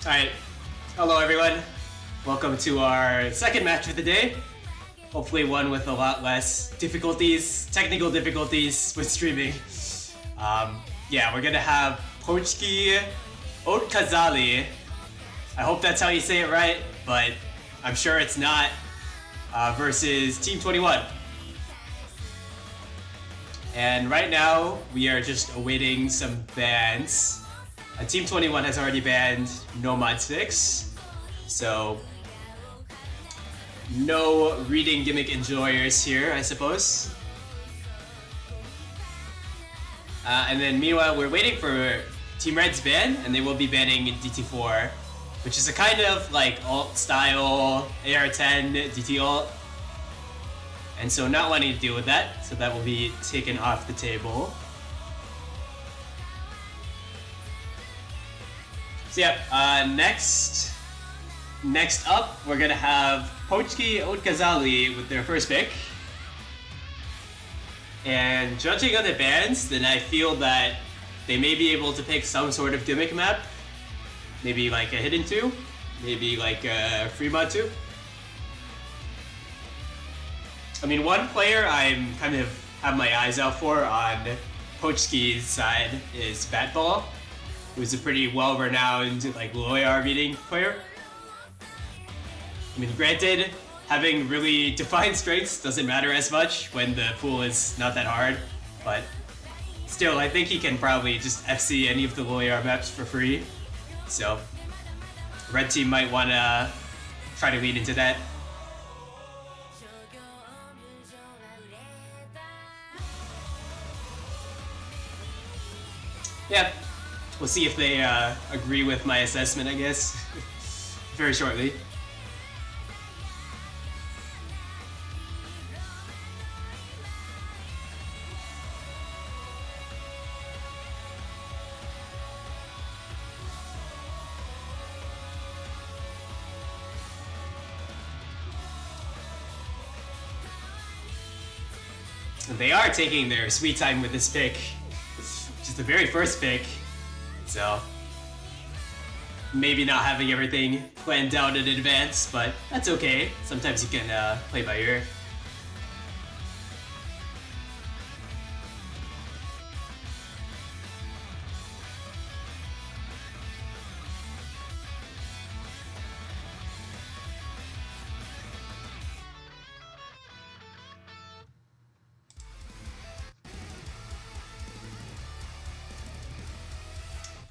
Alright, hello everyone. Welcome to our second match of the day. Hopefully one with a lot less technical difficulties with streaming. Yeah, we're gonna have Pochki Otkazali. I hope that's how you say it right, but I'm sure it's not, versus Team 21. And right now, we are just awaiting some bans. Team 21 has already banned Nomad 6, so no reading gimmick enjoyers here, I suppose. And then meanwhile, we're waiting for Team Red's ban, and they will be banning DT4, which is a kind of like alt style AR10 DT alt. And so not wanting to deal with that, so that will be taken off the table. So yeah, next up, we're gonna have Pochki Otkazali with their first pick. And judging on the bans, then I feel that they may be able to pick some sort of gimmick map. Maybe like a Hidden 2, maybe like a Fremont 2. I mean, one player I'm kind of have my eyes out for on Pochki's side is Batball, who's a pretty well-renowned like low AR reading player. I mean, granted, having really defined strengths doesn't matter as much when the pool is not that hard, but still, I think he can probably just FC any of the low AR maps for free. So, red team might want to try to lead into that. Yeah, we'll see if they agree with my assessment, I guess, very shortly. They are taking their sweet time with this pick, which is the very first pick, so maybe not having everything planned out in advance, but that's okay. Sometimes you can play by ear.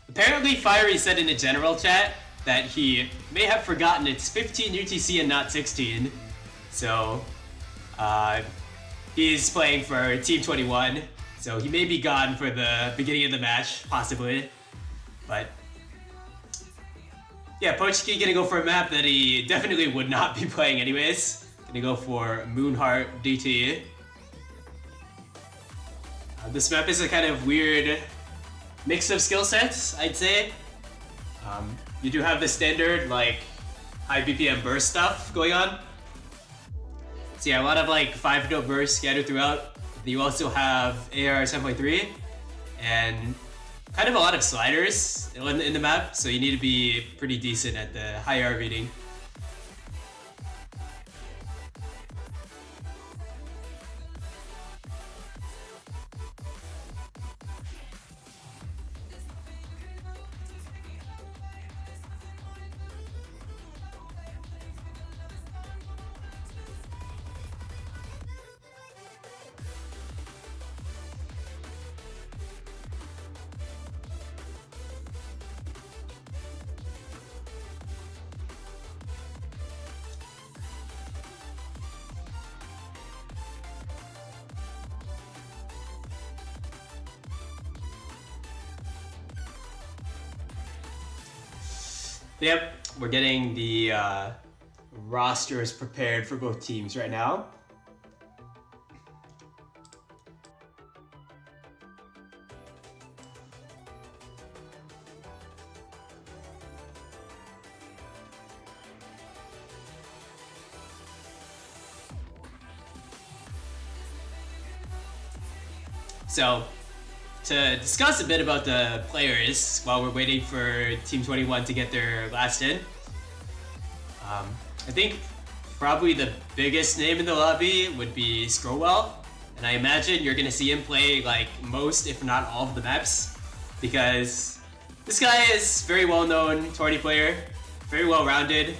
Apparently, Fiery said in a general chat that he may have forgotten it's 15 UTC and not 16. So, he's playing for Team 21. So he may be gone for the beginning of the match, possibly. But, yeah, Pochki gonna go for a map that he definitely would not be playing anyways. Gonna go for Moonheart DT. This map is a kind of weird mix of skill sets, I'd say. You do have the standard like high BPM burst stuff going on. So yeah, a lot of like 5-note bursts scattered throughout. You also have AR 7.3 and kind of a lot of sliders in the map, so you need to be pretty decent at the high AR reading. Yep, we're getting the rosters prepared for both teams right now. So to discuss a bit about the players while we're waiting for Team 21 to get their last in. I think probably the biggest name in the lobby would be Scrowwell, and I imagine you're gonna see him play like most, if not all, of the maps, because this guy is very well known tourney player, very well rounded.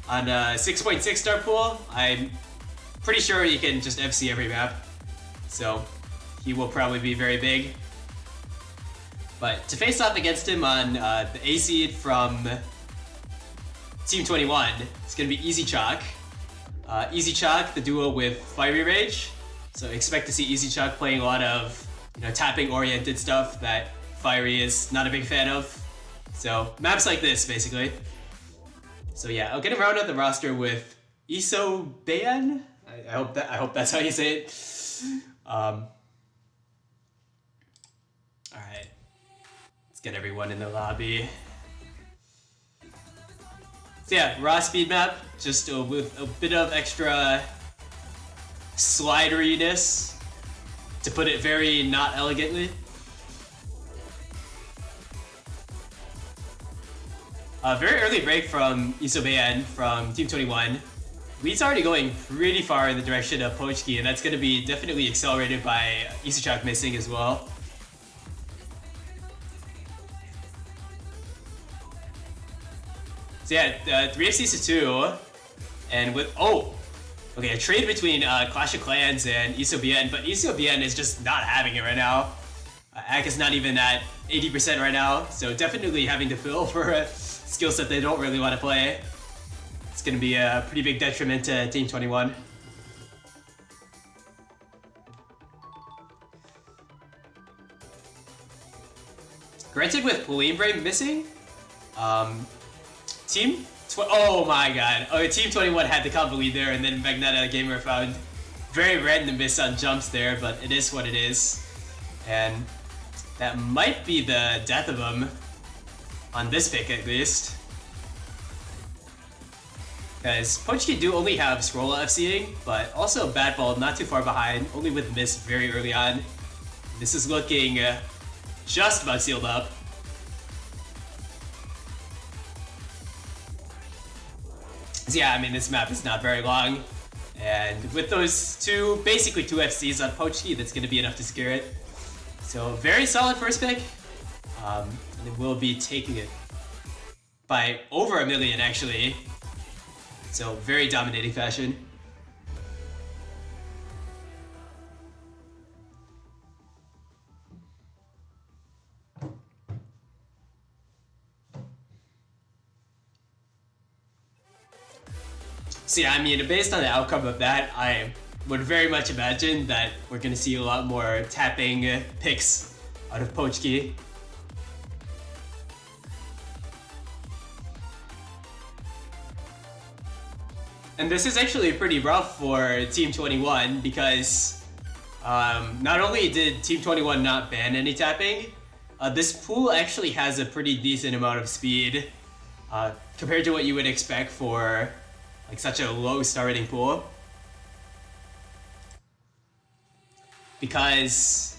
On a 6.6 star pool, I'm pretty sure he can just FC every map, so he will probably be very big. But to face off against him on the A seed from Team 21, it's going to be Easy Chalk. Easy Chalk, the duo with Fiery Rage. So expect to see Easy Chalk playing a lot of tapping-oriented stuff that Fiery is not a big fan of. So maps like this, basically. So yeah, I'm gonna round out the roster with Isobean. I hope that's how you say it. All right. Let's get everyone in the lobby. So yeah, raw speed map, just with a bit of extra slideriness, to put it very not elegantly. Very early break from Isobean from Team 21. Lead's already going pretty far in the direction of Pochki, and that's going to be definitely accelerated by Isachak missing as well. So yeah, 3fcs to 2, and with okay, a trade between Clash of Clans and Isobean, but Isobean is just not having it right now. Ak is not even at 80% right now, so definitely having to fill for a skill set they don't really want to play. It's going to be a pretty big detriment to Team 21. Granted, with Polimbre missing, oh my god. Okay, Team 21 had the combo lead there, and then Magneta Gamer found very random miss on jumps there, but it is what it is. And that might be the death of him, on this pick at least. Because Pochki do only have Scrolla FCing, but also Bad Ball not too far behind, only with miss very early on. This is looking just about sealed up. So yeah, I mean, this map is not very long, and with those basically two FCs on Pochki, that's going to be enough to scare it. So very solid first pick, and it will be taking it by over 1 million actually. So very dominating fashion. So yeah, I mean, based on the outcome of that, I would very much imagine that we're going to see a lot more tapping picks out of Pochki. And this is actually pretty rough for Team 21 because not only did Team 21 not ban any tapping, this pool actually has a pretty decent amount of speed compared to what you would expect for like such a low starting pool. Because,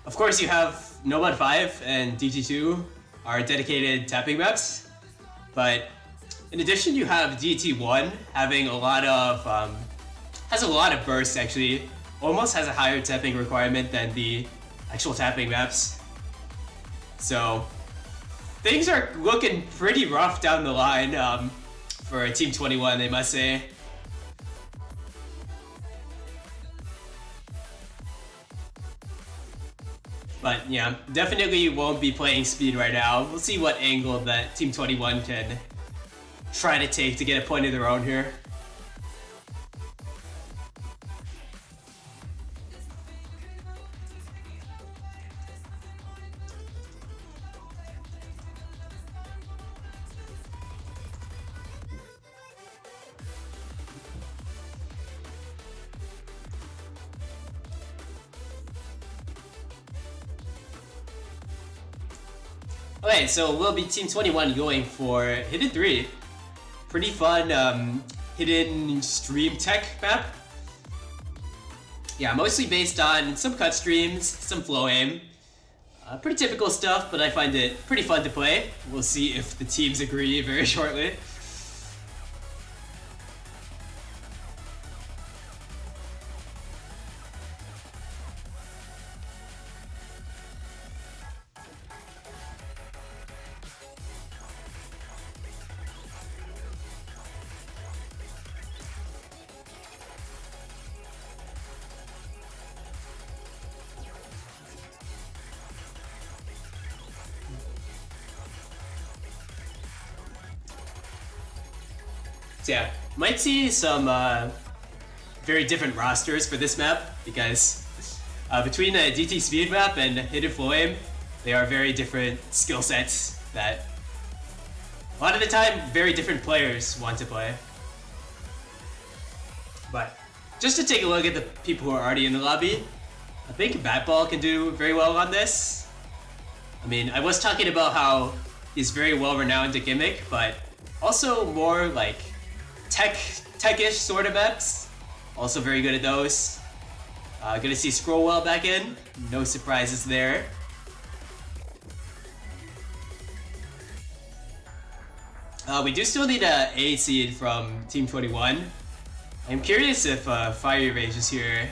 of course, you have Nomad 5 and DT2 are dedicated tapping maps, but in addition, you have DT1 having a lot of has a lot of bursts actually, almost has a higher tapping requirement than the actual tapping maps. So things are looking pretty rough down the line for Team 21, they must say. But yeah, definitely won't be playing speed right now. We'll see what angle that Team 21 can try to take to get a point of their own here. Okay, so we'll be Team 21 going for Hidden 3. Pretty fun hidden stream tech map. Yeah, mostly based on some cut streams, some flow aim. Pretty typical stuff, but I find it pretty fun to play. We'll see if the teams agree very shortly. So yeah, might see some very different rosters for this map because between the DT Speed map and Hidden Flame, they are very different skill sets that a lot of the time very different players want to play. But just to take a look at the people who are already in the lobby, I think Batball can do very well on this. I mean, I was talking about how he's very well renowned to gimmick, but also more like tech-ish sort of maps. Also very good at those. Gonna see Scrollwell back in. No surprises there. We do still need a A seed from Team 21. I'm curious if Fiery Rage is here,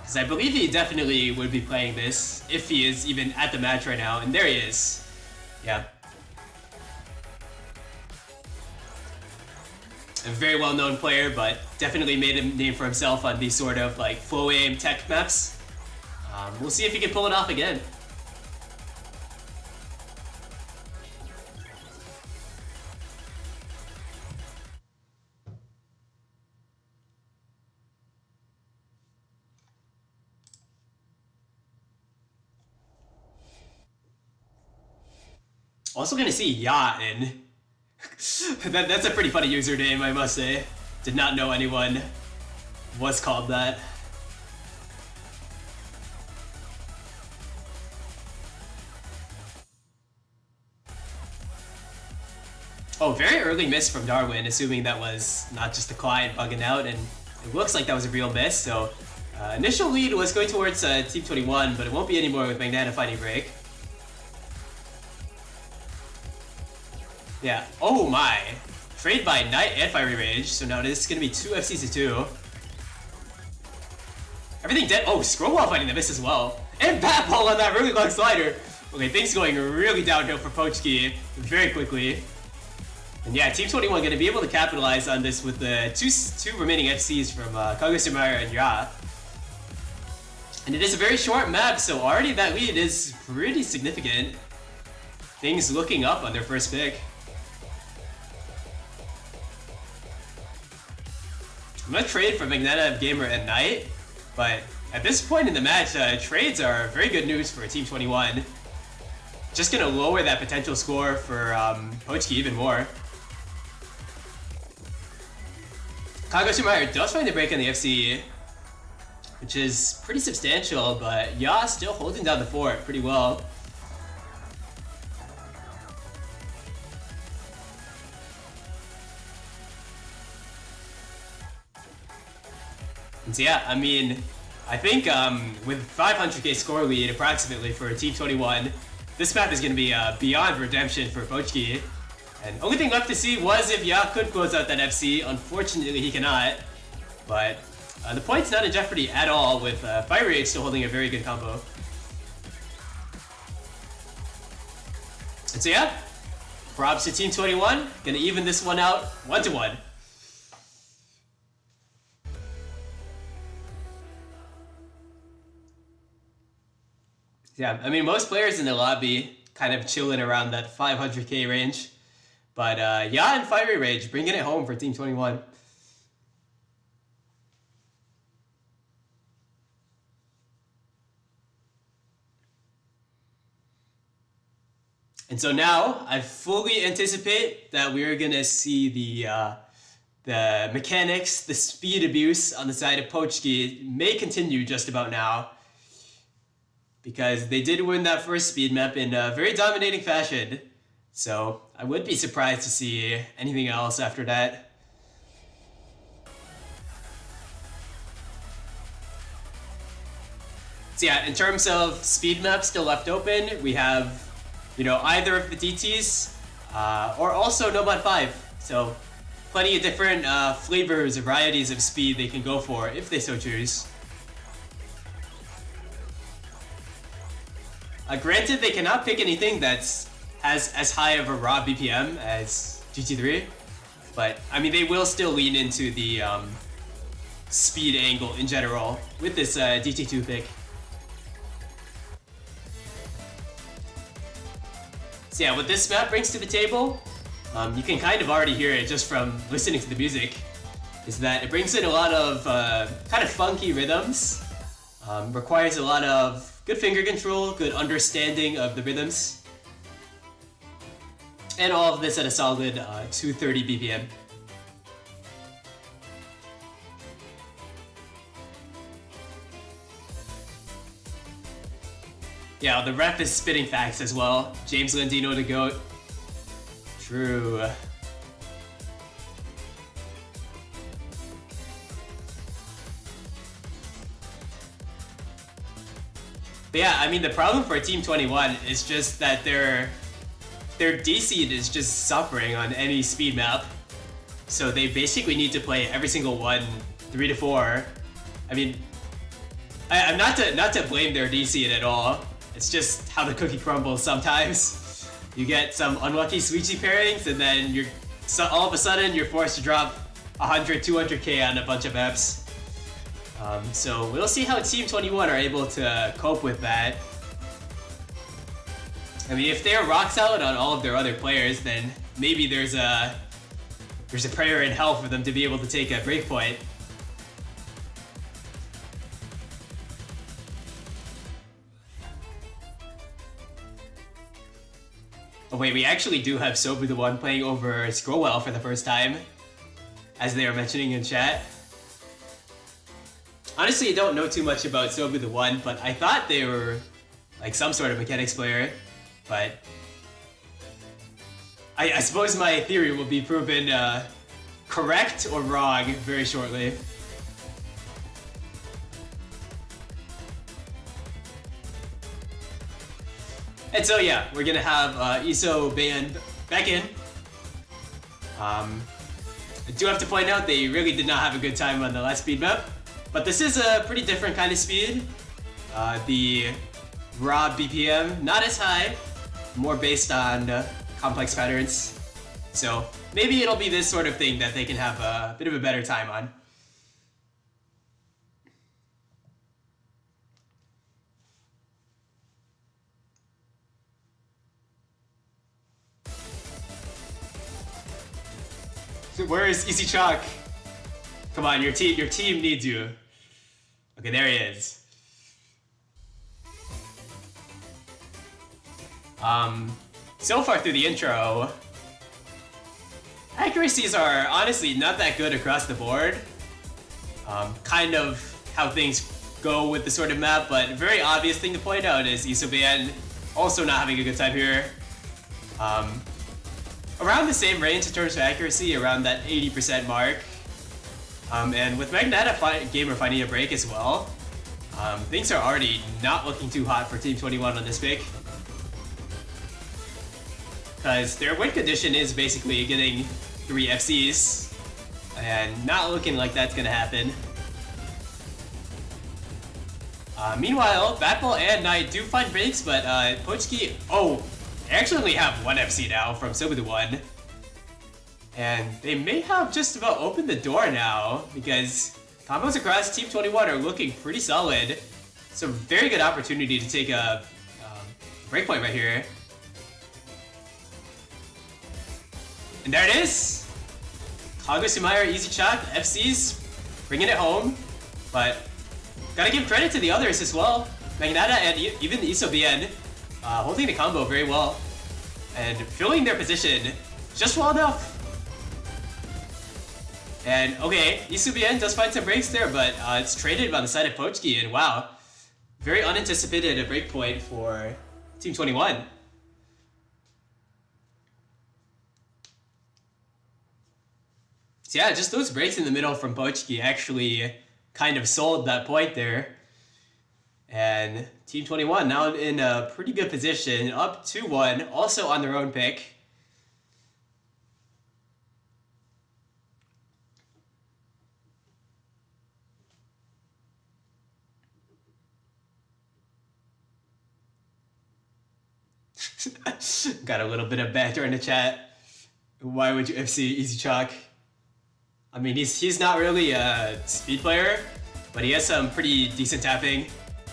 because I believe he definitely would be playing this if he is even at the match right now. And there he is. Yeah. A very well-known player, but definitely made a name for himself on these sort of like flow aim tech maps. We'll see if he can pull it off again. Also gonna see Ya in. That's a pretty funny username, I must say. Did not know anyone was called that. Oh, very early miss from Darwin, assuming that was not just the client bugging out, and it looks like that was a real miss, so initial lead was going towards Team 21, but it won't be anymore with Magnana fighting break. Yeah. Oh my. Trade by Knight and Fiery Rage. So now this is going to be 2 FCs to 2. Everything dead. Oh, Scrollwall fighting the miss as well. And Batball on that really long slider. Okay, things going really downhill for Pochki very quickly. And yeah, Team 21 going to be able to capitalize on this with the two remaining FCs from Kagosumaya and Ya. And it is a very short map, so already that lead is pretty significant. Things looking up on their first pick. I'm gonna trade for Magnana, Gamer, and Knight, but at this point in the match, trades are very good news for Team 21. Just gonna lower that potential score for Pochki even more. Kagosumaya does find the break on the FC, which is pretty substantial, but Ya still holding down the fort pretty well. And so yeah, I mean, I think with 500k score lead approximately for Team 21, this map is going to be beyond redemption for Pochki. And only thing left to see was if Ya could close out that FC. Unfortunately, he cannot. But the point's not in jeopardy at all, with Fiery Rage still holding a very good combo. And so yeah, props to Team 21. Gonna even this one out 1-1. Yeah, I mean, most players in the lobby kind of chilling around that 500k range. But Ya and Fiery Rage bringing it home for Team 21. And so now, I fully anticipate that we're going to see the mechanics, the speed abuse on the side of Pochki may continue just about now. Because they did win that first speed map in a very dominating fashion. So I would be surprised to see anything else after that. So yeah, in terms of speed maps still left open, we have, either of the DTs, or also No Mod 5. So plenty of different flavors, varieties of speed they can go for if they so choose. Granted, they cannot pick anything that's has as high of a raw BPM as GT3, but I mean they will still lean into the speed angle in general with this DT2 pick. So yeah, what this map brings to the table, you can kind of already hear it just from listening to the music, is that it brings in a lot of kind of funky rhythms, requires a lot of good finger control, good understanding of the rhythms, and all of this at a solid 230 BPM. Yeah, the ref is spitting facts as well. James Landino the GOAT. True. But yeah, I mean the problem for Team 21 is just that their D-seed is just suffering on any speed map. So they basically need to play every single one 3 to 4. I mean, I'm not to blame their D-seed at all. It's just how the cookie crumbles sometimes. You get some unlucky Suiji pairings, and then all of a sudden you're forced to drop 100, 200k on a bunch of maps. So we'll see how Team 21 are able to cope with that. I mean, if they're rock solid on all of their other players, then maybe there's a prayer in hell for them to be able to take a breakpoint. Oh wait, we actually do have Sobu the One playing over Scrowwell for the first time, as they are mentioning in chat. Honestly, I don't know too much about Sobu the One, but I thought they were like some sort of mechanics player. But I suppose my theory will be proven correct or wrong very shortly. And so yeah, we're gonna have ISO band back in. I do have to point out they really did not have a good time on the last speed map, but this is a pretty different kind of speed. The raw BPM, not as high, more based on complex patterns. So maybe it'll be this sort of thing that they can have a bit of a better time on. Where is Easy Chalk? Come on, your team needs you. Okay, there he is. So far through the intro, accuracies are honestly not that good across the board. Kind of how things go with the sort of map, but a very obvious thing to point out is Isoban also not having a good time here. Around the same range in terms of accuracy, around that 80% mark. And with Magnata Gamer finding a break as well, things are already not looking too hot for Team 21 on this pick. Because their win condition is basically getting 3 FCs, and not looking like that's gonna happen. Meanwhile, Batball and Knight do find breaks, but Pochki, they actually only have 1 FC now from Sobu the One. And they may have just about opened the door now, because combos across Team 21 are looking pretty solid. It's a very good opportunity to take a breakpoint right here. And there it is! Kago Sumaira, Easy Chalk, FCs, bringing it home. But gotta give credit to the others as well. Magnata and even Isobien holding the combo very well. And filling their position just well enough. And okay, Isobien does find some breaks there, but it's traded on the side of Pochki, and wow. Very unanticipated a breakpoint for Team 21. So yeah, just those breaks in the middle from Pochki actually kind of sold that point there. And Team 21 now in a pretty good position, up 2-1, also on their own pick. Got a little bit of banter in the chat. Why would you FC Easy Chalk? I mean, he's not really a speed player, but he has some pretty decent tapping.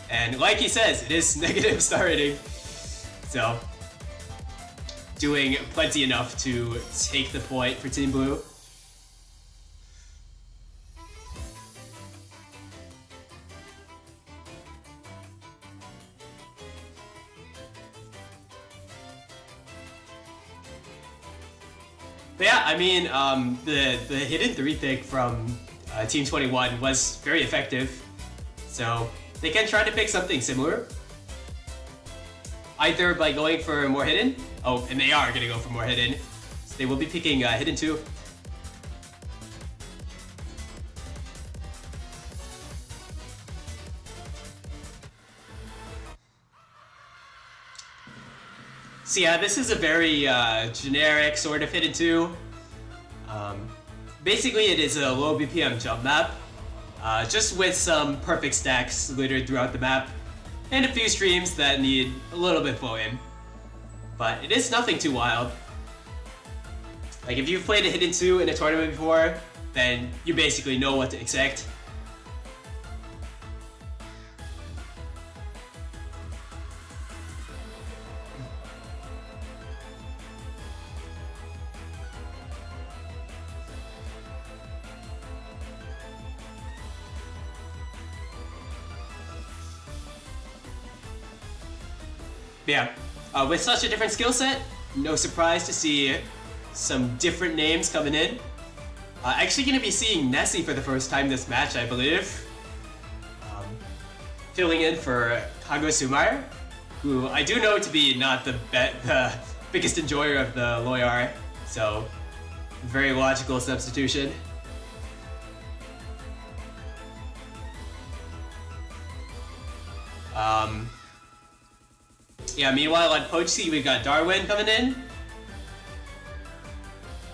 And like he says, it is negative star rating. So, doing plenty enough to take the point for Team Blue. But yeah, I mean, the hidden 3 pick from Team 21 was very effective. So they can try to pick something similar. Either by going for more hidden. Oh, and they are going to go for more hidden. So they will be picking hidden 2. So yeah, this is a very generic sort of hidden 2. Basically, it is a low BPM jump map, just with some perfect stacks littered throughout the map, and a few streams that need a little bit flow in. But it is nothing too wild. Like, if you've played a hidden 2 in a tournament before, then you basically know what to expect. Yeah, with such a different skill set, no surprise to see some different names coming in. Actually going to be seeing Nessie for the first time this match, I believe. Filling in for Kago Sumair, who I do know to be not the biggest enjoyer of the Loyar, so very logical substitution. Yeah, meanwhile on pochki we've got Darwin coming in.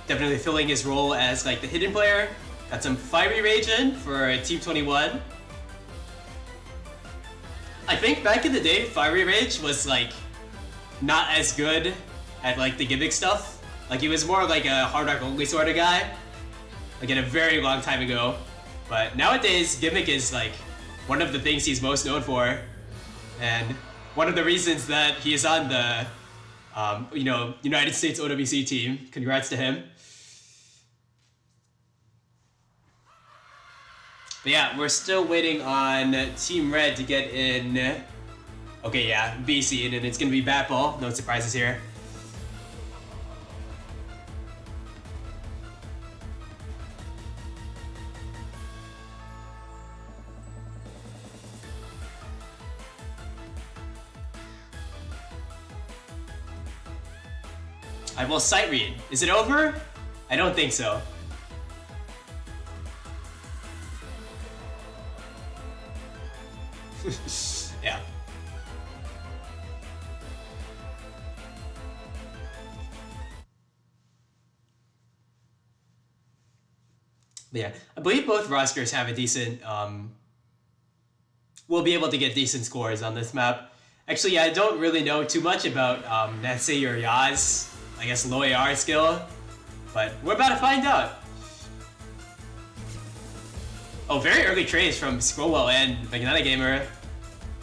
Definitely filling his role as like the hidden player. Got some Fiery Rage in for Team 21. I think back in the day, Fiery Rage was like not as good at like the gimmick stuff. Like he was more like a hard rock only sort of guy. Like in a very long time ago. But nowadays, gimmick is like one of the things he's most known for. And one of the reasons that he is on the, United States OWC team. Congrats to him. But yeah, we're still waiting on Team Red to get in. Okay, yeah, B seed, and it's gonna be Batball. No surprises here. I will sight read. Is it over? I don't think so. Yeah. But yeah, I believe both rosters have a decent, we'll be able to get decent scores on this map. Actually, I don't really know too much about Nessie or Yaz, I guess Loyar skill, but we're about to find out. Oh, very early trades from Scrollwell and Magnetic Gamer.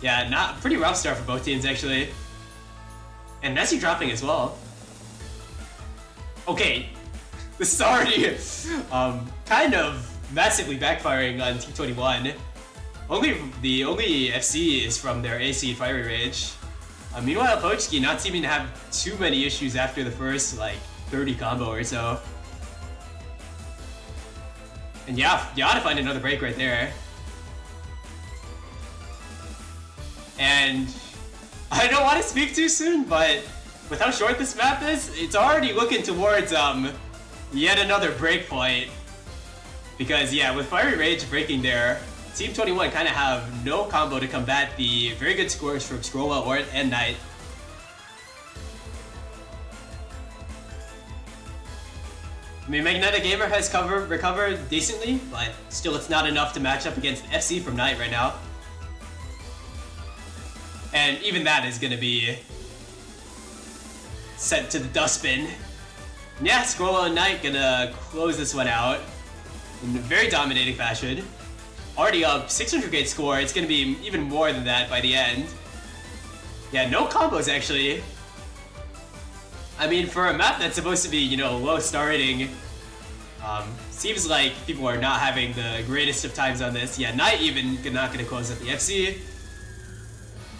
Yeah, not pretty rough start for both teams actually. And Nessie dropping as well. Okay, this is already kind of massively backfiring on Team 21. The only FC is from their AC Fiery Rage. Meanwhile, pochki not seeming to have too many issues after the first like 30 combo or so. And yeah, you ought to find another break right there. And I don't want to speak too soon, but with how short this map is, it's already looking towards yet another break point. Because yeah, with Fiery Rage breaking there, Team 21 kind of have no combo to combat the very good scores from Scrollwell, Ort, and Knight. I mean, Magnetic Gamer has recovered decently, but still it's not enough to match up against FC from Knight right now. And even that is going to be sent to the dustbin. Yeah, Scrollwell and Knight gonna close this one out in a very dominating fashion. Already up 600k score, it's gonna be even more than that by the end. Yeah, no combos actually. I mean, for a map that's supposed to be, you know, low star rating, seems like people are not having the greatest of times on this. Yeah, Knight even not gonna close at the FC.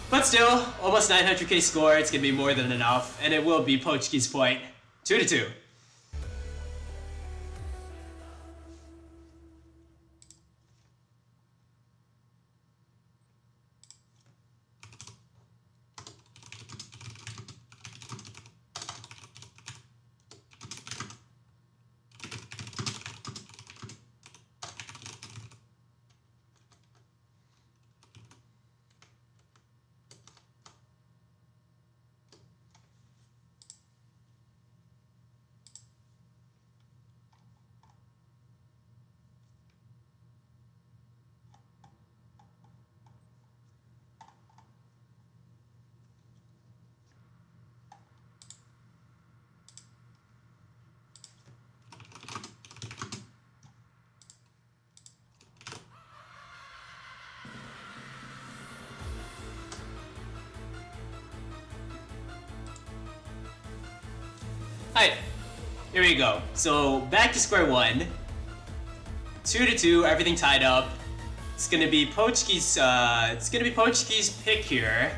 But still, almost 900k score, it's gonna be more than enough, and it will be Pochki's point. 2-2. Alright, here we go. So back to square one. 2-2, everything tied up. It's gonna be Pochki's pick here.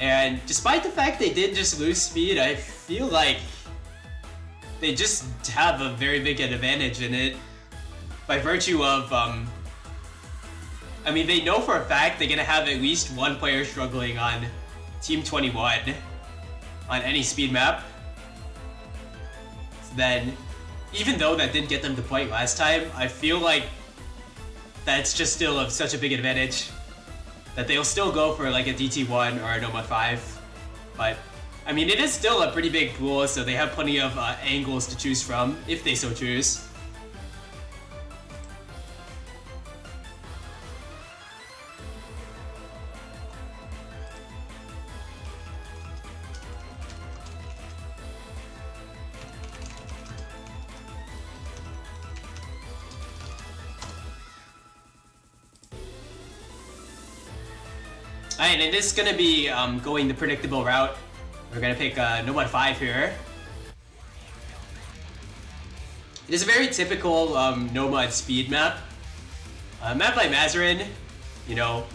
And despite the fact they did just lose speed, I feel like they just have a very big advantage in it. By virtue of I mean, they know for a fact they're gonna have at least one player struggling on Team 21 on any speed map. Then, even though that didn't get them the point last time, I feel like that's just still of such a big advantage that they'll still go for like a DT1 or a Noma 5. But, I mean, it is still a pretty big pool, so they have plenty of angles to choose from, if they so choose. Alright, and this is gonna be going the predictable route. We're gonna pick Nomad 5 here. It is a very typical Nomad speed map. Map by Mazarin, you know,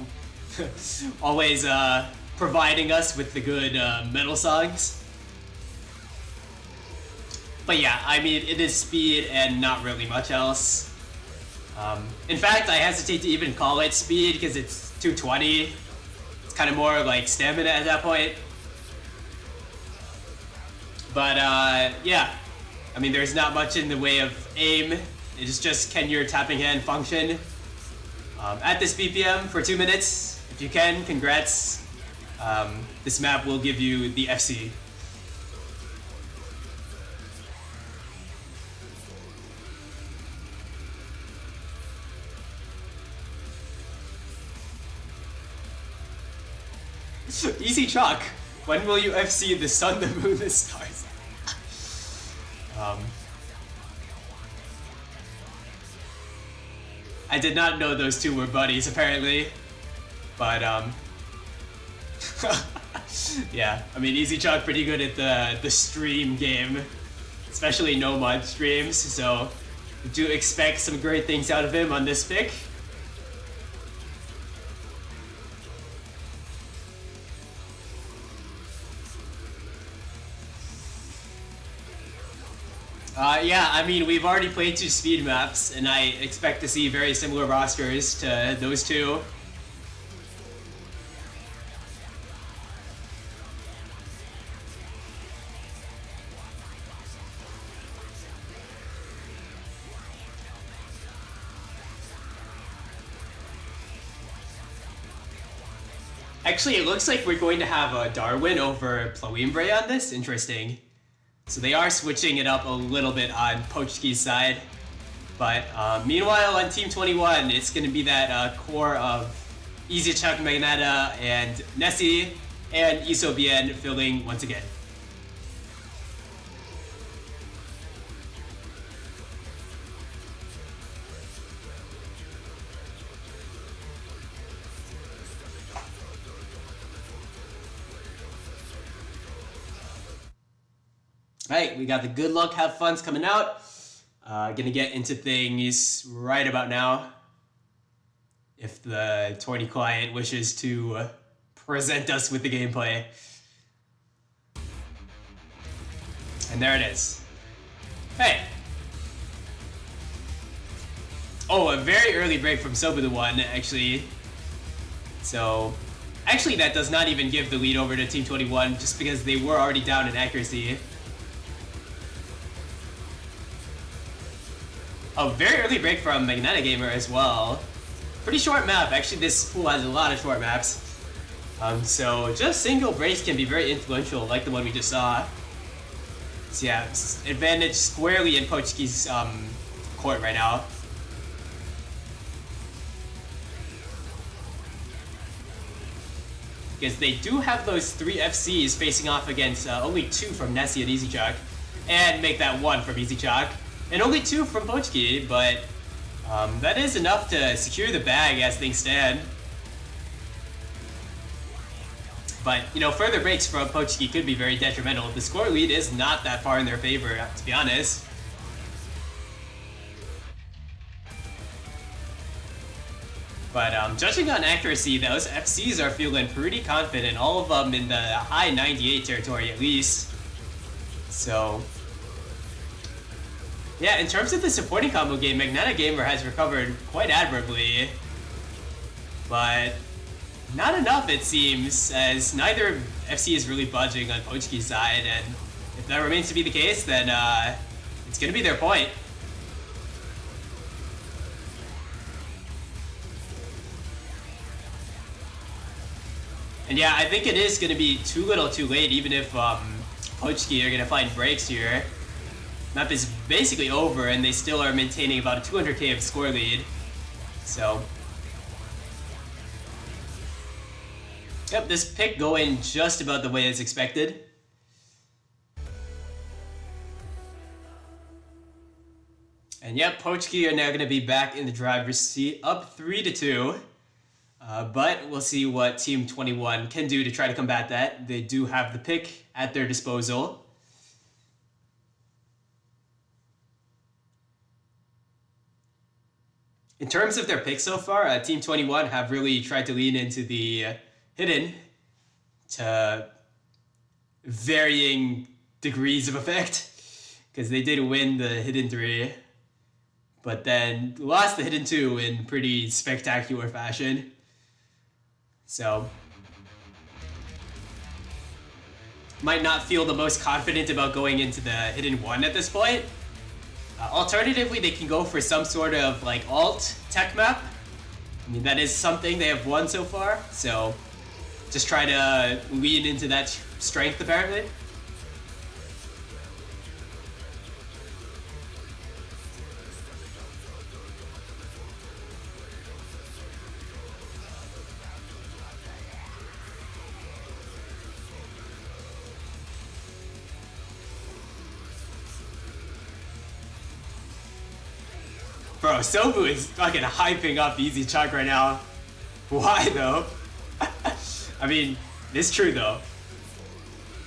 always providing us with the good metal songs. But yeah, I mean, it is speed and not really much else. In fact, I hesitate to even call it speed because it's 220. Kind of more like stamina at that point. But yeah, I mean, there's not much in the way of aim. It is just, can your tapping hand function at this BPM for 2 minutes? If you can, congrats. This map will give you the FC. Easy chalk. When will you FC the sun, the moon, the stars? I did not know those two were buddies, apparently. But, yeah, I mean, Easy Chalk pretty good at the stream game. Especially no-mod streams, so do expect some great things out of him on this pick. Yeah, I mean, we've already played 2 speed maps, and I expect to see very similar rosters to those two. Actually, it looks like we're going to have a Darwin over Ploimbre on this. Interesting. So they are switching it up a little bit on Pochki's side. But meanwhile, on Team 21, it's going to be that core of Easy Chuck, Magneta, and Nessie, and Isobien filling once again. Alright, we got the good luck, have fun's coming out. Gonna get into things right about now. If the tourney client wishes to present us with the gameplay. And there it is. Hey! Oh, a very early break from Soba the One, actually. So, actually that does not even give the lead over to Team 21, just because they were already down in accuracy. A very early break from Magneta Gamer as well. Pretty short map. Actually, this pool has a lot of short maps. So just single breaks can be very influential, like the one we just saw. So yeah, advantage squarely in Pochki's court right now. Because they do have those 3 FCs facing off against only 2 from Nessie and Easy Chuck, and make that 1 from Easy Chuck. And only 2 from Pochki, but that is enough to secure the bag as things stand. But, you know, further breaks from Pochki could be very detrimental. The score lead is not that far in their favor, to be honest. But judging on accuracy, those FCs are feeling pretty confident, all of them in the high 98 territory at least. So yeah, in terms of the supporting combo game, Magneta Gamer has recovered quite admirably. But not enough, it seems, as neither FC is really budging on Pochki's side, and if that remains to be the case, then it's going to be their point. And yeah, I think it is going to be too little too late, even if Pochki are going to find breaks here. Map is basically over, and they still are maintaining about a 200k of score lead. So, yep, this pick going just about the way as expected. And yep, Pochki are now going to be back in the driver's seat, up 3-2. But we'll see what Team 21 can do to try to combat that. They do have the pick at their disposal. In terms of their picks so far, Team 21 have really tried to lean into the hidden to varying degrees of effect, because they did win the hidden 3, but then lost the hidden 2 in pretty spectacular fashion. So, might not feel the most confident about going into the hidden 1 at this point. Alternatively, they can go for some sort of like alt tech map. I mean, that is something they have won so far, so just try to lean into that strength apparently. Bro, Sobu is fucking hyping up Easy Chuck right now. Why though? I mean, it's true though.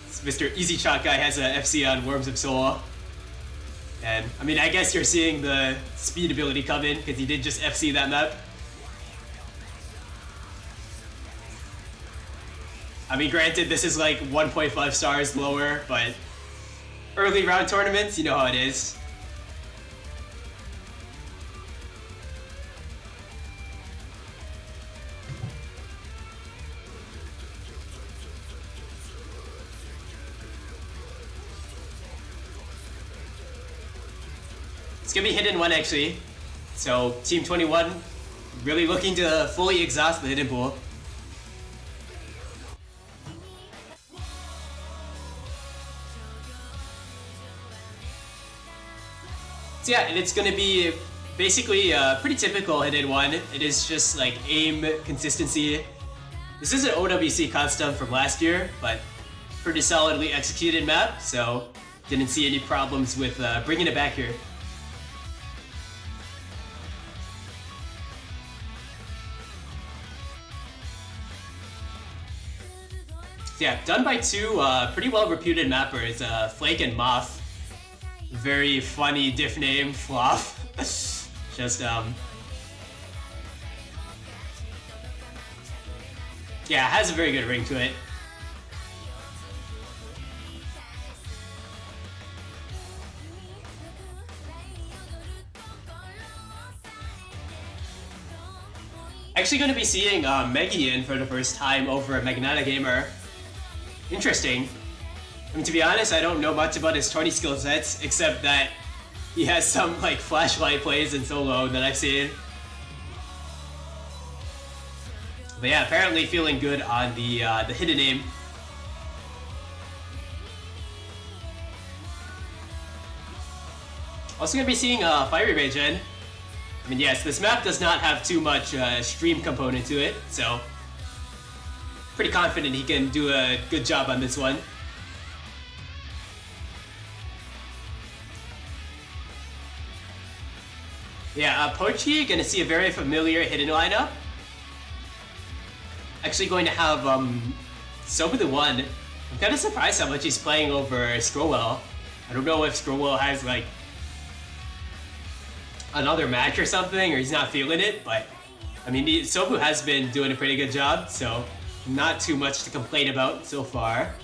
This Mr. Easy Chuck guy has a FC on Worms of Soul. And I mean, I guess you're seeing the speed ability come in because he did just FC that map. I mean, granted, this is like 1.5 stars lower, but early round tournaments, you know how it is. It's gonna be hidden 1 actually. So Team 21 really looking to fully exhaust the hidden pool. So yeah, and it's gonna be basically pretty typical hit and one. It is just like aim consistency. This is an OWC custom from last year, but pretty solidly executed map, so didn't see any problems with bringing it back here. So yeah, done by two pretty well reputed mappers, Flake and Moth. Very funny diff name, Floff. Just yeah, it has a very good ring to it. Actually going to be seeing Meggy in for the first time over at Magnetic Gamer. Interesting. I mean, to be honest, I don't know much about his 20 skill sets, except that he has some like flashlight plays in solo that I've seen. But yeah, apparently feeling good on the hidden aim. Also gonna be seeing Fiery Rage in. I mean, yes, this map does not have too much stream component to it, so pretty confident he can do a good job on this one. Yeah, pochki, gonna see a very familiar hidden lineup. Actually going to have Soba the One. I'm kind of surprised how much he's playing over Scrowwell. I don't know if Scrowwell has like another match or something, or he's not feeling it, but I mean, Sobu has been doing a pretty good job, so not too much to complain about so far.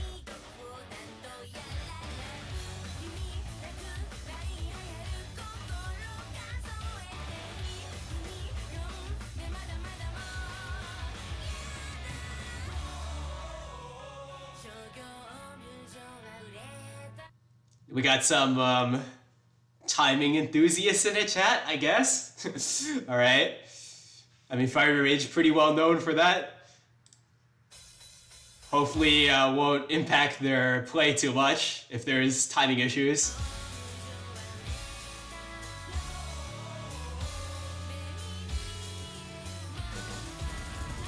We got some timing enthusiasts in the chat, I guess. All right. I mean, Fiery Rage pretty well known for that. Hopefully won't impact their play too much if there's timing issues.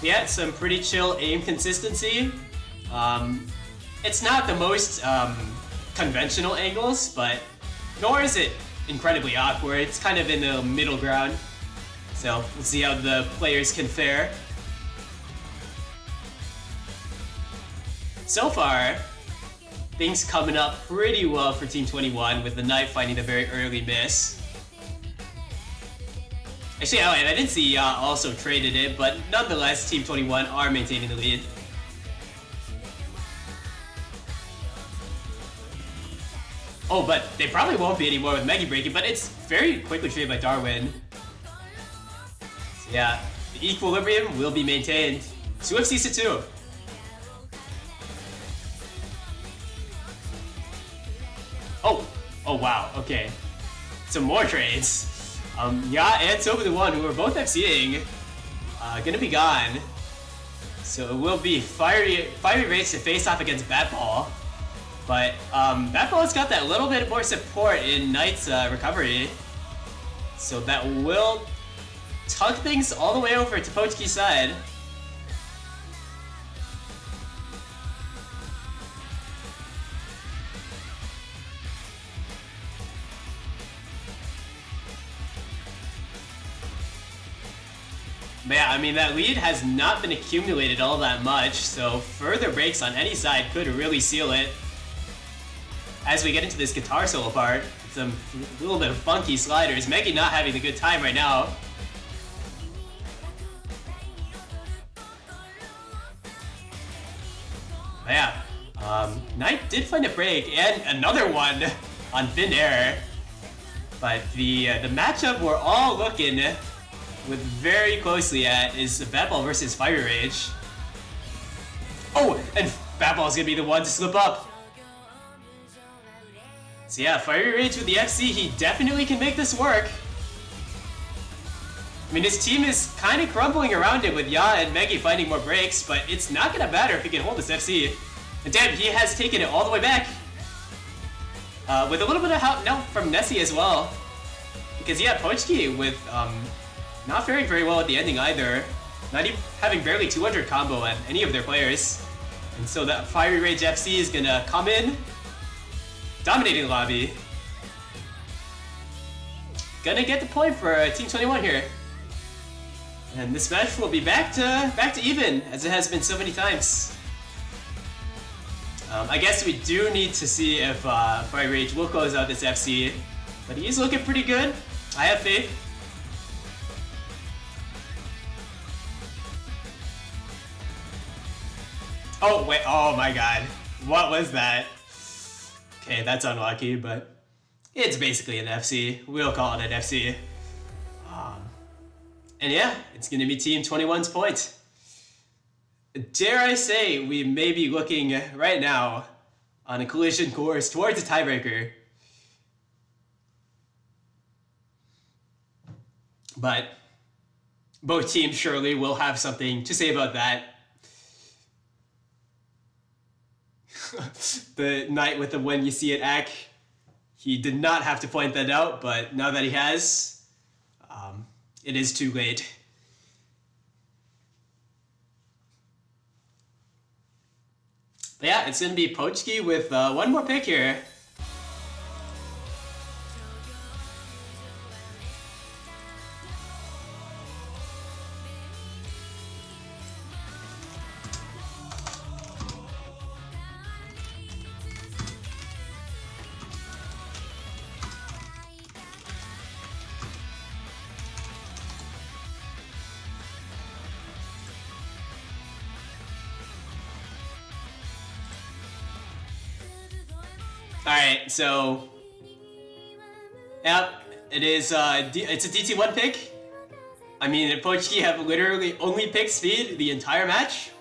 Yeah, some pretty chill aim consistency. It's not the most conventional angles, but nor is it incredibly awkward. It's kind of in the middle ground. So we'll see how the players can fare. So far, things coming up pretty well for Team 21 with the Knight finding a very early miss. Actually, oh, and I didn't see also traded it, but nonetheless, Team 21 are maintaining the lead. Oh, but they probably won't be anymore with Meggy breaking, but it's very quickly traded by Darwin. So yeah, the equilibrium will be maintained. 2FCs to 2. Oh wow, okay. Some more trades. Ya and Soba the One, who are both FCing, gonna be gone. So it will be Fiery Rage to face off against Batball. But Batball's got that little bit more support in Knight's recovery. So that will tug things all the way over to Pochki's side. But yeah, I mean, that lead has not been accumulated all that much, so further breaks on any side could really seal it. As we get into this guitar solo part, some little bit of funky sliders. Meggy not having a good time right now. But yeah, Knight did find a break and another one on thin air. But the matchup we're all looking with very closely at is Batball versus Fiery Rage. Oh, and Batball's gonna be the one to slip up. So yeah, Fiery Rage with the FC, he definitely can make this work. I mean, his team is kind of crumbling around him with Ya and Meggy finding more breaks, but it's not gonna matter if he can hold this FC. And damn, he has taken it all the way back. With a little bit of help now from Nessie as well. Because yeah, pochki with not faring very well at the ending either. Not even having barely 200 combo on any of their players. And so that Fiery Rage FC is gonna come in, dominating the lobby. Gonna get the point for Team 21 here. And this match will be back to even, as it has been so many times. I guess we do need to see if Fiery Rage will close out this FC, but he's looking pretty good. I have faith. Oh wait, oh my god. What was that? Okay, that's unlucky, but it's basically an FC. We'll call it an FC. And yeah, it's gonna be Team 21's point. Dare I say, we may be looking right now on a collision course towards a tiebreaker. But both teams surely will have something to say about that. The knight with the when you see it act, he did not have to point that out, but now that he has, it is too late. But yeah, it's gonna be pochki with one more pick here. Alright, so yep, it is it's a DT1 pick. I mean, pochki have literally only picked speed the entire match.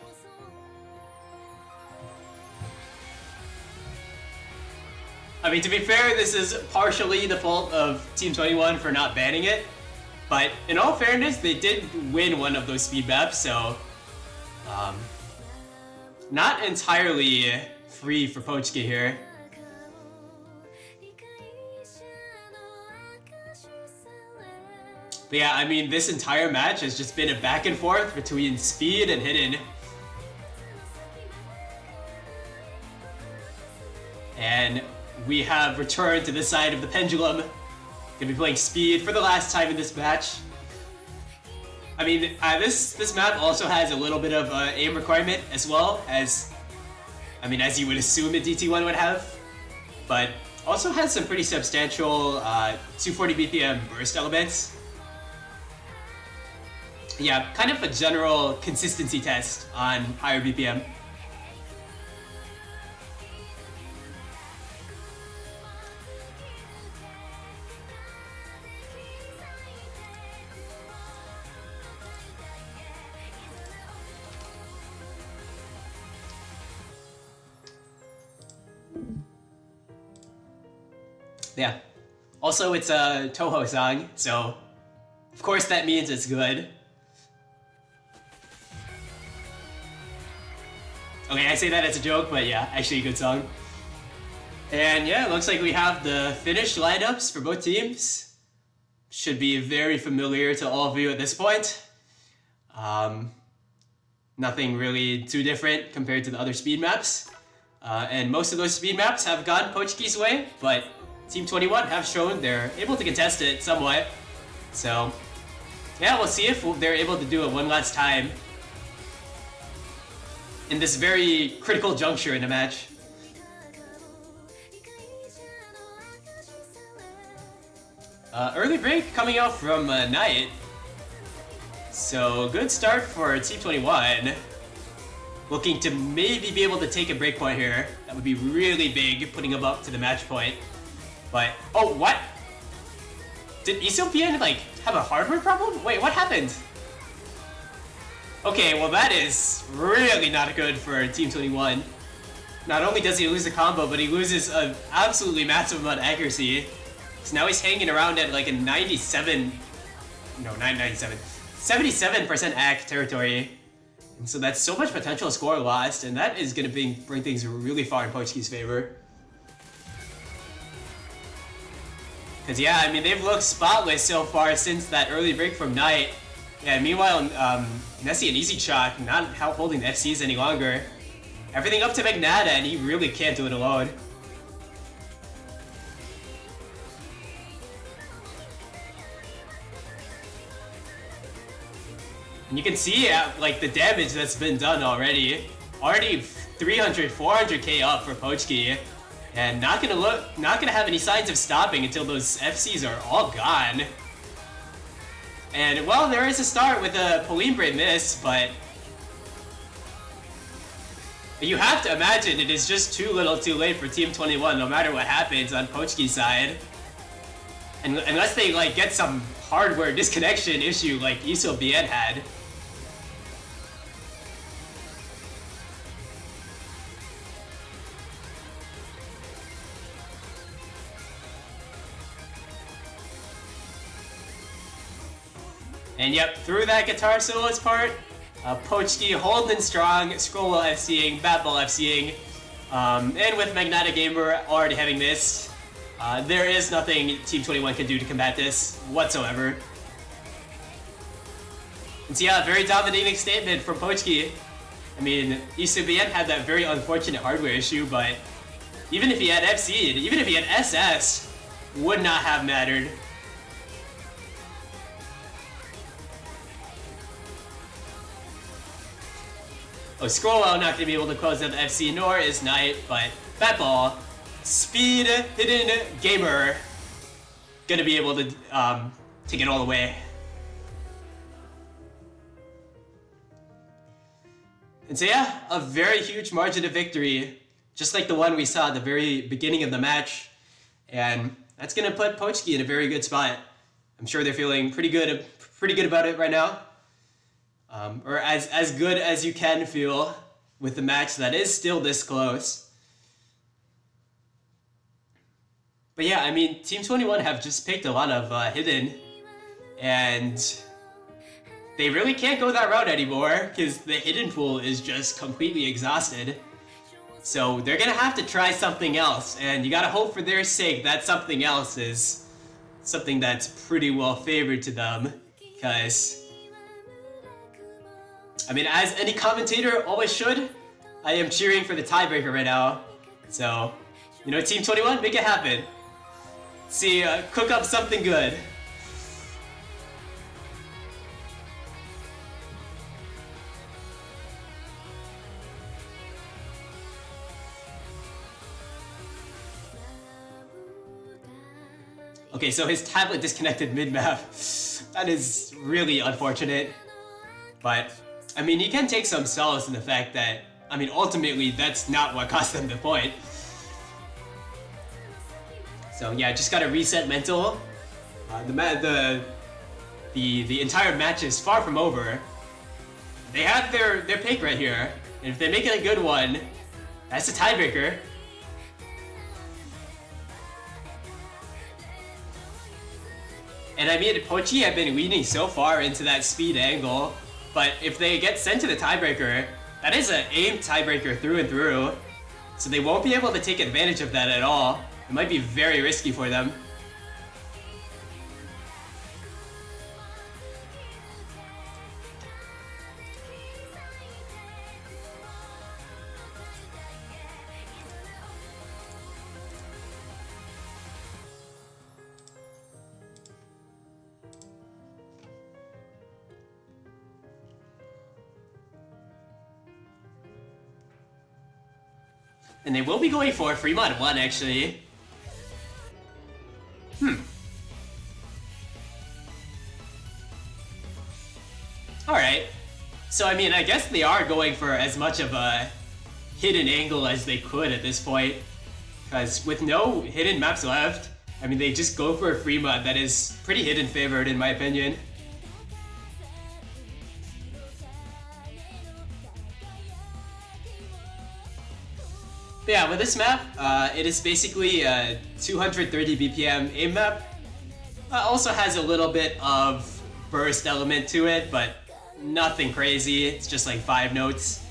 I mean, to be fair, this is partially the fault of Team 21 for not banning it, but in all fairness, they did win one of those speed maps, so not entirely free for pochki here. But yeah, I mean, this entire match has just been a back and forth between speed and hidden. And we have returned to this side of the pendulum. Gonna be playing speed for the last time in this match. I mean, this map also has a little bit of aim requirement as well as, I mean, as you would assume a DT1 would have. But also has some pretty substantial 240 BPM burst elements. Yeah, kind of a general consistency test on higher BPM. Yeah. Also, it's a Toho song, so of course that means it's good. Okay, I say that as a joke, but yeah, actually a good song. And yeah, it looks like we have the finished lineups for both teams. Should be very familiar to all of you at this point. Nothing really too different compared to the other speed maps. And most of those speed maps have gone pochki's way, but Team 21 have shown they're able to contest it somewhat. So yeah, we'll see if they're able to do it one last time in this very critical juncture in the match. Early break coming out from Knight. So good start for Team 21. Looking to maybe be able to take a breakpoint here. That would be really big, putting them up to the match point. But, oh, what? Did ESOPN, like, have a hardware problem? Wait, what happened? Okay, well that is really not good for Team 21. Not only does he lose a combo, but he loses an absolutely massive amount of accuracy. So now he's hanging around at like a 77% AC territory. And so that's so much potential score lost, and that is going to bring things really far in pochki's favor. Because yeah, I mean, they've looked spotless so far since that early break from Knight. Yeah, meanwhile, Nessie and Easy Chalk not holding the FCs any longer. Everything up to Magnata, and he really can't do it alone. And you can see like the damage that's been done already. Already 300, 400k up for Pochki. And not gonna have any signs of stopping until those FCs are all gone. And well, there is a start with a Polimbre miss, but you have to imagine it is just too little too late for Team 21 no matter what happens on Pochki's side. And unless they like get some hardware disconnection issue like Iso Bien had. And yep, through that guitar soloist part, Pochki holding strong, Scrollwell FCing, Batball FCing, and with Magnata Gamer already having this, there is nothing Team 21 can do to combat this whatsoever. And so yeah, very dominating statement from Pochki. I mean, Isubien had that very unfortunate hardware issue, but even if he had FC'd, even if he had SS, would not have mattered. Oh, Scrollwell not going to be able to close out the FC, nor is Knight, but Batball, Speed Hidden Gamer, going to be able to take it all away. And so yeah, a very huge margin of victory, just like the one we saw at the very beginning of the match. And that's going to put Pochki in a very good spot. I'm sure they're feeling pretty good about it right now. Or as good as you can feel with the match that is still this close. But yeah, I mean, Team 21 have just picked a lot of hidden, and they really can't go that route anymore because the hidden pool is just completely exhausted. So they're gonna have to try something else, and you gotta hope for their sake that something else is something that's pretty well favored to them, because I mean, as any commentator always should, I am cheering for the tiebreaker right now. So, you know, Team 21, make it happen. See, cook up something good. Okay, so his tablet disconnected mid-map. That is really unfortunate. But I mean, you can take some solace in the fact that, I mean, ultimately, that's not what cost them the point. So yeah, just gotta reset mental. The entire match is far from over. They have their pick right here, and if they make it a good one, that's a tiebreaker. And I mean, Pochki have been leading so far into that speed angle. But if they get sent to the tiebreaker, that is an aimed tiebreaker through and through. So they won't be able to take advantage of that at all. It might be very risky for them. And they will be going for Fremont 1, actually. Alright. So, I mean, I guess they are going for as much of a hidden angle as they could at this point. Because with no hidden maps left, I mean, they just go for a Fremont that is pretty hidden favored, in my opinion. But yeah, with this map, it is basically a 230 BPM aim map. Also has a little bit of burst element to it, but nothing crazy. It's just like 5 notes.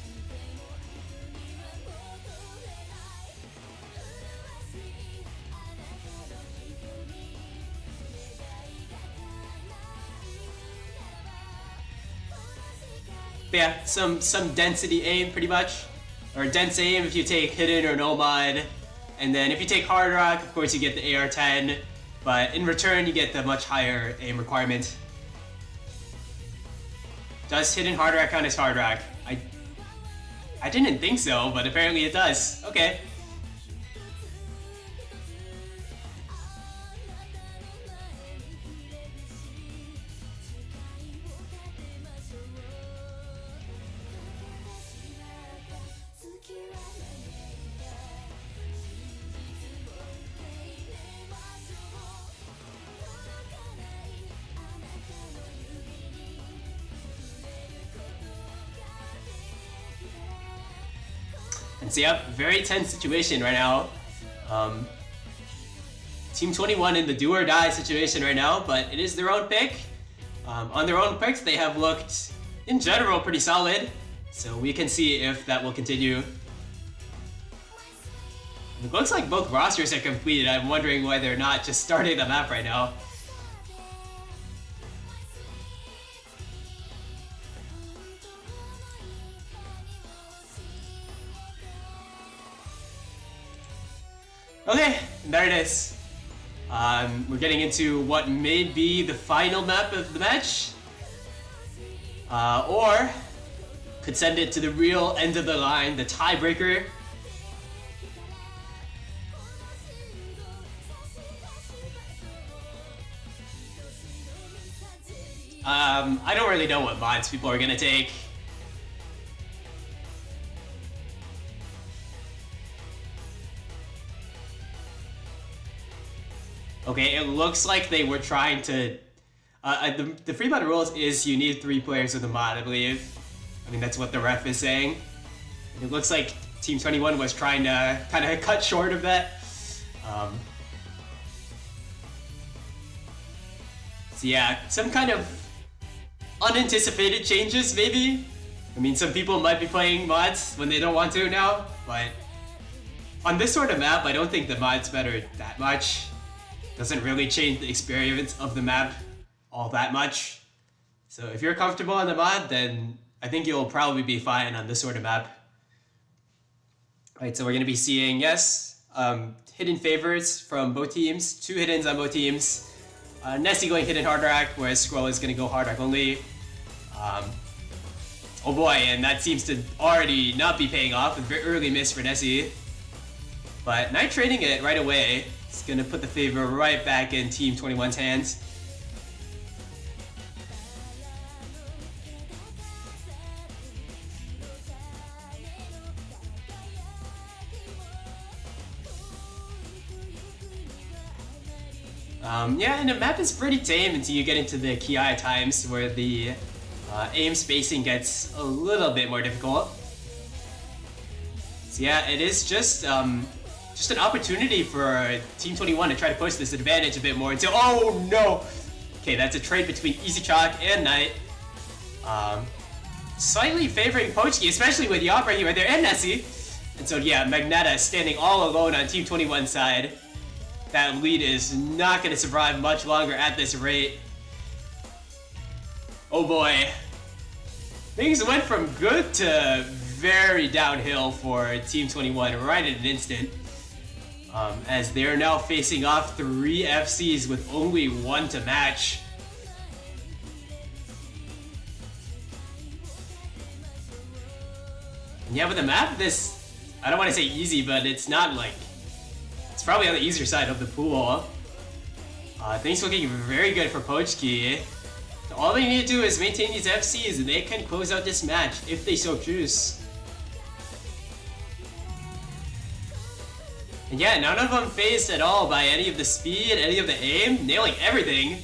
yeah, some density aim pretty much, or dense aim if you take hidden or no mod, and then if you take hard rock, of course you get the AR-10, but in return you get the much higher aim requirement. Does hidden hard rock count as hard rock? I didn't think so, but apparently it does. Okay. And so, yep, very tense situation right now. Team 21 in the do or die situation right now, but it is their own pick. On their own picks, they have looked, in general, pretty solid. So we can see if that will continue. It looks like both rosters are completed. I'm wondering why they're not just starting the map right now. Okay, there it is. We're getting into what may be the final map of the match. Or could send it to the real end of the line, the tiebreaker. I don't really know what mods people are gonna take. Okay, it looks like they were trying to... the free mod rules is you need 3 players with a mod, I believe. I mean, that's what the ref is saying. And it looks like Team 21 was trying to kind of cut short of that. So yeah, some kind of unanticipated changes, maybe? I mean, some people might be playing mods when they don't want to now, but... on this sort of map, I don't think the mods matter that much. Doesn't really change the experience of the map all that much. So if you're comfortable on the mod, then I think you'll probably be fine on this sort of map. Alright, so we're going to be seeing, yes, hidden favors from both teams. 2 hiddens on both teams. Nessie going hidden hard rack, whereas Scroll is going to go hard rack only. Oh boy, and that seems to already not be paying off. A very early miss for Nessie. But Knight trading it right away. It's gonna put the favor right back in Team 21's hands. Yeah, and the map is pretty tame until you get into the Ki times where the aim spacing gets a little bit more difficult. So yeah, it is just an opportunity for Team 21 to try to push this advantage a bit more until... oh no! Okay, that's a trade between Easy Chalk and Knight. Slightly favoring Pochki, especially with Yop right there and Nessie. And so yeah, Magneta standing all alone on Team 21's side. That lead is not going to survive much longer at this rate. Oh boy. Things went from good to very downhill for Team 21 right in an instant. As they are now facing off 3 FCs with only 1 to match. And yeah, with the map, this, I don't want to say easy, but it's not like, it's probably on the easier side of the pool. Things looking very good for Pochki. All they need to do is maintain these FCs and they can close out this match if they so choose. And yeah, none of them phased at all by any of the speed, any of the aim, nailing everything.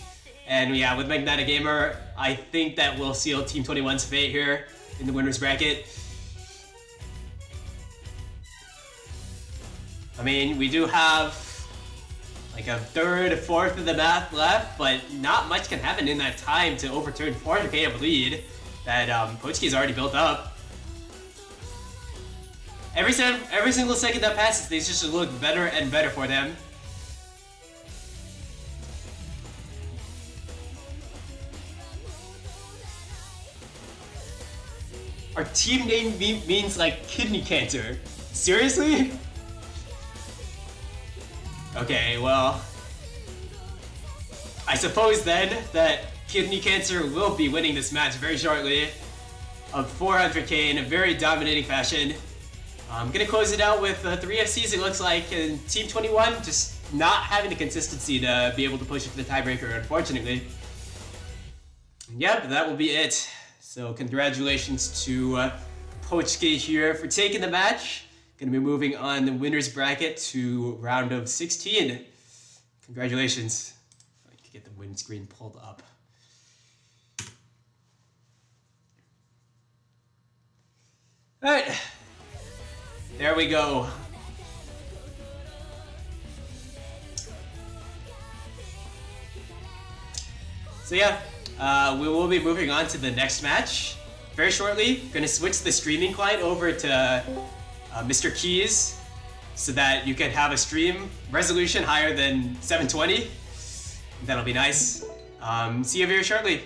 And yeah, with Magneta Gamer, I think that will seal Team 21's fate here in the winner's bracket. I mean, we do have like a third, a fourth of the map left, but not much can happen in that time to overturn 400k of lead that Pochki's already built up. Every single second that passes, things just look better and better for them. Our team name means like kidney cancer. Seriously? Okay, well, I suppose then that kidney cancer will be winning this match very shortly of 400k in a very dominating fashion. I'm gonna close it out with 3 FCs, it looks like, and Team 21 just not having the consistency to be able to push it for the tiebreaker, unfortunately. Yep, that will be it. So congratulations to Pochki here for taking the match. Gonna be moving on the winner's bracket to round of 16. Congratulations. I can get the win screen pulled up. Alright. There we go. So yeah, we will be moving on to the next match very shortly. Gonna switch the streaming client over to Mr. Keys so that you can have a stream resolution higher than 720. That'll be nice. See you very shortly.